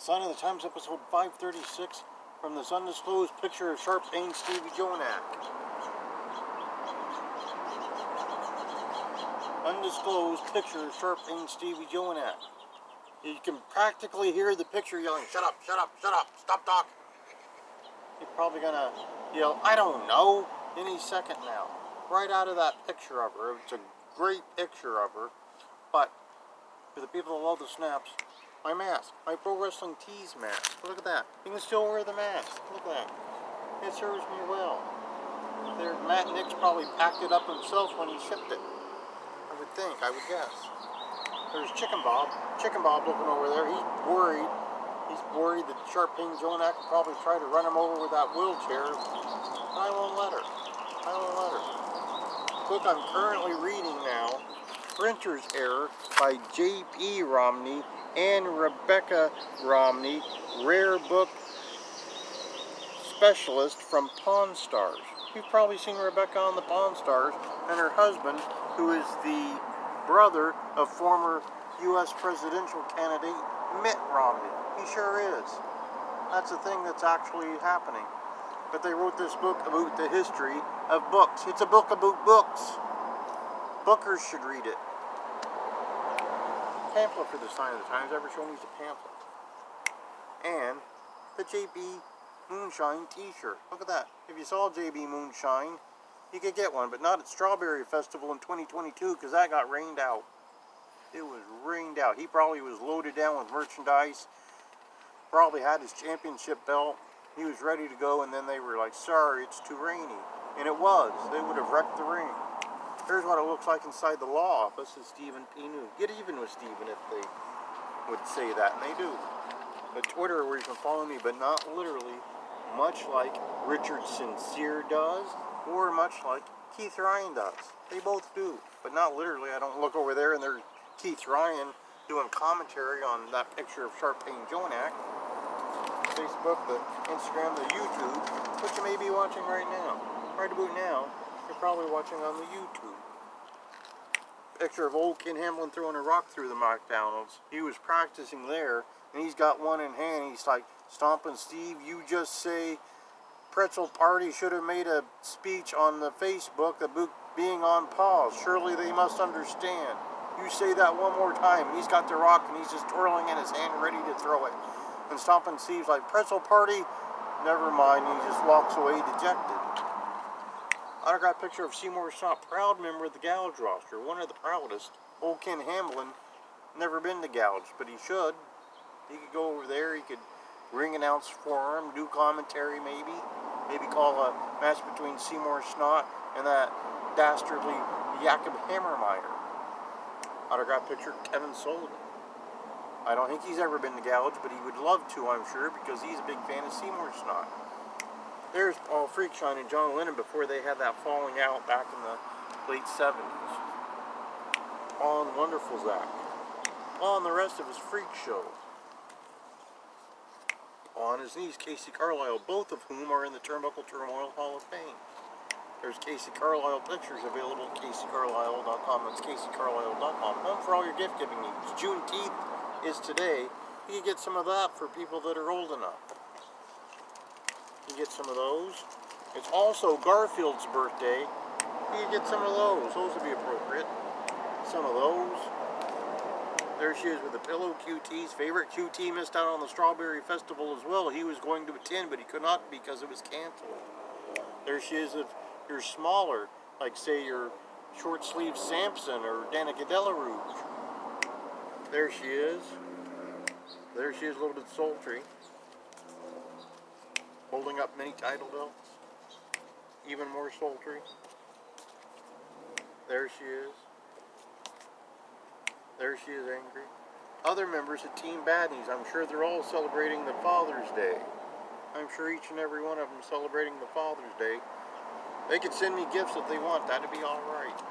Sign of the Times, episode 536, from this undisclosed picture of sharp-aimed Stevie Jonak. Undisclosed picture of sharp-aimed Stevie Jonak. You can practically hear the picture yelling, "Shut up, shut up, shut up, stop talking." You're probably gonna yell, "I don't know," any second now. Right out of that picture of her. It's a great picture of her. But for the people that love the snaps, my mask, my Pro Wrestling Tees mask. Look at that. You can still wear the mask. Look at that. It serves me well. There, Matt Nix probably packed it up himself when he shipped it. I would think, I would guess. There's Chicken Bob. Chicken Bob looking over there. He's worried. He's worried that Sharp-Aimed Jonak will probably try to run him over with that wheelchair. I won't let her. I won't let her. The book I'm currently reading now, Printer's Error by J.P. Romney and Rebecca Romney, rare book specialist from Pawn Stars. You've probably seen Rebecca on the Pawn Stars, and her husband, who is the brother of former U.S. presidential candidate Mitt Romney. He sure is. That's the thing that's actually happening. But they wrote this book about the history of books. It's a book about books. Bookers should read it. Pamphlet for the Sign of the Times. Everyone needs a pamphlet. And the JB Moonshine t-shirt. Look at that. If you saw JB Moonshine, you could get one, but not at Strawberry Festival in 2022 because that got rained out. It was rained out. He probably was loaded down with merchandise, probably had his championship belt. He was ready to go, and then they were like, "Sorry, it's too rainy." And it was. They would have wrecked the ring. Here's what it looks like inside the law office of Stephen P. New. Get even with Stephen if they would say that, and they do. But Twitter, where you can follow me, but not literally, much like Richard Sincere does, or much like Keith Ryan does. They both do, but not literally. I don't look over there and there's Keith Ryan doing commentary on that picture of Sharp-Aimed Jonak. Facebook, the Instagram, the YouTube, which you may be watching right now. Right about now, you're probably watching on the YouTube. Picture of old Ken Hamlin throwing a rock through the McDonald's. He was practicing there, and he's got one in hand. He's like, "Stompin' Steve, you just say Pretzel Party should have made a speech on the Facebook about being on pause. Surely they must understand. You say that one more time." And he's got the rock, and he's just twirling in his hand, ready to throw it. And Stompin' Steve's like, "Pretzel Party? Never mind." And he just walks away dejected. Autographed picture of Seymour Snot, proud member of the Gouge roster, one of the proudest. Old Ken Hamlin, never been to Gouge, but he should. He could go over there, he could ring announce for him, do commentary maybe call a match between Seymour Snot and that dastardly Jakob Hammermeyer. Autographed picture of Kevin Sullivan. I don't think he's ever been to Gouge, but he would love to, I'm sure, because he's a big fan of Seymour Snot. There's Paul Freakshine and John Lennon before they had that falling out back in the late 70s. Paul and Wonderful Zach. Paul and the rest of his freak show. On his knees, Casey Carlisle, both of whom are in the Turnbuckle Turmoil Hall of Fame. There's Casey Carlisle pictures available at CaseyCarlisle.com. That's CaseyCarlisle.com. Home for all your gift-giving needs. Juneteenth is today. You can get some of that for people that are old enough. You can get some of those. It's also Garfield's birthday. You can get some of those. Those would be appropriate. Some of those. There she is with the pillow. QT's favorite QT missed out on the Strawberry Festival as well. He was going to attend, but he could not because it was canceled. There she is if you're smaller, like say your short sleeve Samson or Danica Della Rouge. There she is. There she is, loaded sultry. Holding up many title belts. Even more sultry. There she is. There she is, angry. Other members of Team Badnies, I'm sure they're all celebrating the Father's Day. I'm sure each and every one of them celebrating the Father's Day. They could send me gifts if they want. That'd be all right.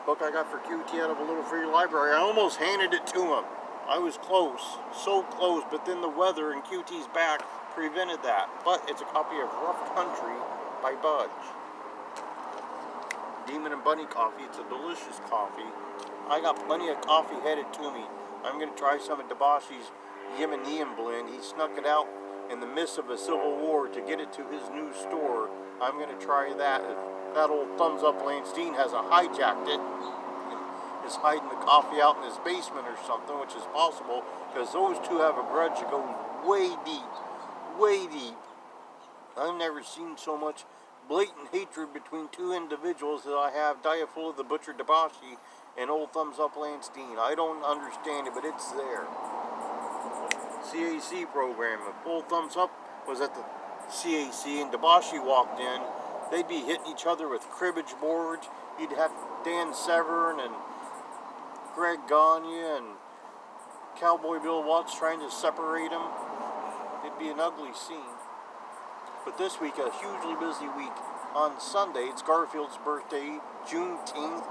Book I got for QT out of a little free library. I almost handed it to him. I was close. So close, but then the weather and QT's back prevented that. But it's a copy of Rough Country by Budge. Demon and Bunny coffee. It's a delicious coffee. I got plenty of coffee headed to me. I'm going to try some of Debashi's Yemenian blend. He snuck it out in the midst of a civil war to get it to his new store. I'm going to try that. If that old thumbs up Lansteen hasn't hijacked it and is hiding the coffee out in his basement or something, which is possible, because those two have a grudge that goes way deep, way deep. I've never seen so much blatant hatred between two individuals that I have Diafull of the Butcher Debashi and old thumbs up Lansteen. I don't understand it, but it's there. CAC program. If old thumbs up was at the CAC and Debashi walked in, they'd be hitting each other with cribbage boards. You'd have Dan Severn and Greg Gagne and Cowboy Bill Watts trying to separate them. It'd be an ugly scene. But this week, a hugely busy week. On Sunday, it's Garfield's birthday, Juneteenth,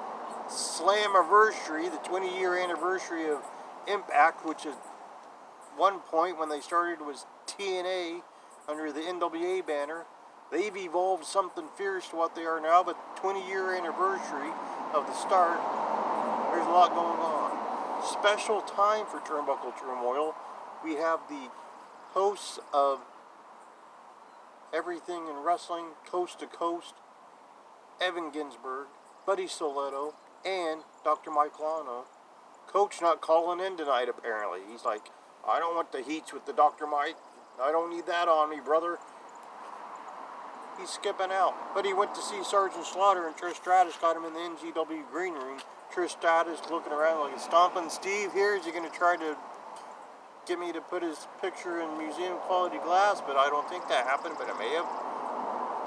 Slammiversary, the 20-year anniversary of Impact, which at one point when they started was TNA under the NWA banner. They've evolved something fierce to what they are now, but 20-year anniversary of the start, there's a lot going on. Special time for Turnbuckle Turmoil. We have the hosts of Everything in Wrestling, Coast to Coast, Evan Ginsberg, Buddy Soletto, and Dr. Mike Lano. Coach not calling in tonight, apparently. He's like, I don't want the heats with the Dr. Mike. I don't need that on me, brother. He's skipping out. But he went to see Sergeant Slaughter, and Trish Stratus got him in the NGW green room. Trish Stratus looking around like, is Stompin' Steve here? Is he going to try to get me to put his picture in museum quality glass? But I don't think that happened, but it may have.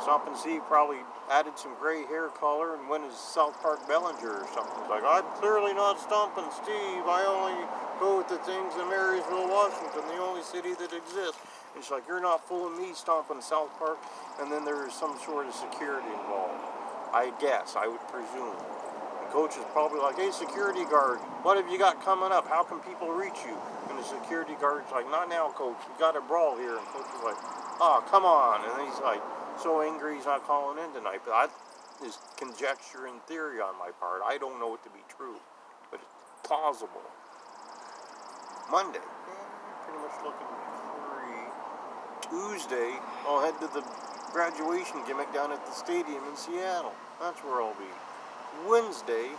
Stompin' Steve probably added some gray hair color and went as South Park Bellinger or something. He's like, I'm clearly not Stompin' Steve. I only go with the things in Marysville, Washington, the only city that exists. And she's like, you're not fooling me, Stompin' South Park. And then there is some sort of security involved. I guess, I would presume. The coach is probably like, hey, security guard, what have you got coming up? How can people reach you? And the security guard's like, not now, coach. We got a brawl here. And coach is like, oh, come on. And then he's like, so angry he's not calling in tonight. But that is conjecture and theory on my part. I don't know it to be true, but it's plausible. Monday, pretty much looking free. Tuesday, I'll head to the graduation gimmick down at the stadium in Seattle. That's where I'll be. Wednesday,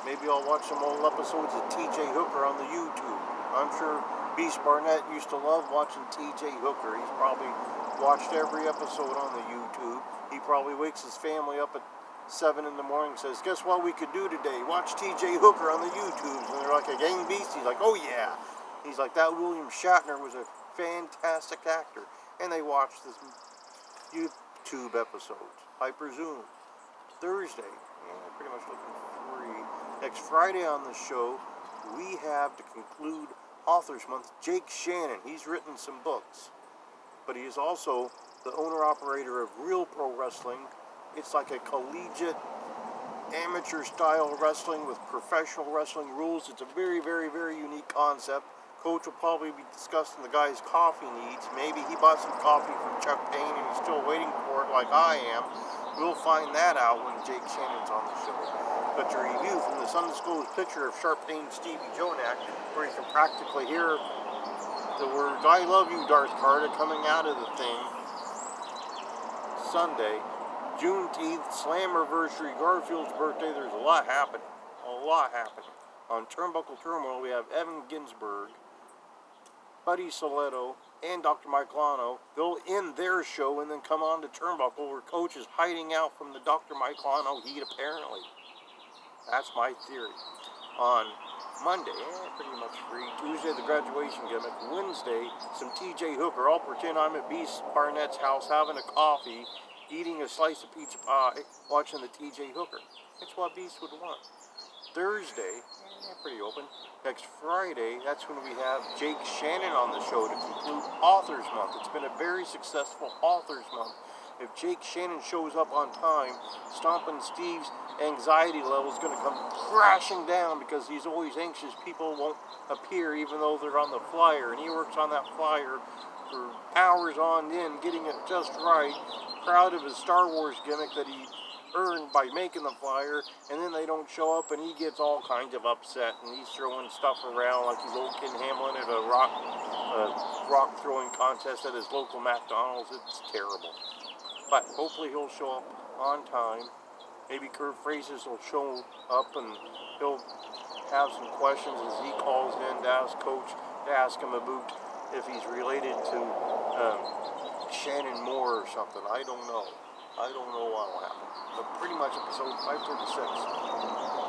maybe I'll watch some old episodes of TJ Hooker on the YouTube. I'm sure Beast Barnett used to love watching TJ Hooker. He's probably watched every episode on the YouTube. He probably wakes his family up at 7 in the morning and says, guess what we could do today? Watch TJ Hooker on the YouTubes. And they're like, a gang beast? He's like, oh yeah. He's like, that William Shatner was a fantastic actor. And they watched this YouTube episodes, I presume. Thursday, pretty much looking free. Next Friday on the show, we have to conclude Authors Month, Jake Shannon. He's written some books, but he is also the owner-operator of Real Pro Wrestling. It's like a collegiate, amateur-style wrestling with professional wrestling rules. It's a very, very, very unique concept. Coach will probably be discussing the guy's coffee needs. Maybe he bought some coffee from Chuck Payne and he's still waiting for it like I am. We'll find that out when Jake Shannon's on the show. But to review from this undisclosed picture of Sharp Pain Stevie Jonak, where you can practically hear the words, I love you, Darth Carter, coming out of the thing. Sunday, Juneteenth, Slammiversary, Garfield's birthday. There's a lot happening. A lot happening. On Turnbuckle Turmoil, we have Evan Ginsberg, Buddy Soletto, and Dr. Mike Lano. They'll end their show and then come on to Turnbuckle, where Coach is hiding out from the Dr. Mike Lano heat, apparently. That's my theory. On Monday, pretty much free. Tuesday, the graduation gimmick. Wednesday, some TJ Hooker. I'll pretend I'm at Beast Barnett's house having a coffee, eating a slice of pizza pie, watching the TJ Hooker. It's what Beast would want. Thursday, pretty open. Next Friday, that's when we have Jake Shannon on the show to conclude Authors Month. It's been a very successful Authors Month. If Jake Shannon shows up on time, Stompin' Steve's anxiety level is going to come crashing down because he's always anxious people won't appear even though they're on the flyer. And he works on that flyer for hours on end, getting it just right. Proud of his Star Wars gimmick that he earned by making the flyer, and then they don't show up, and he gets all kinds of upset, and he's throwing stuff around like he's old Ken Hamlin at a rock throwing contest at his local McDonald's. It's terrible. But hopefully he'll show up on time. Maybe Kurt Phrases will show up and he'll have some questions as he calls in to ask Coach, to ask him about if he's related to Shannon Moore or something. I don't know. I don't know what will happen. But pretty much episode 536.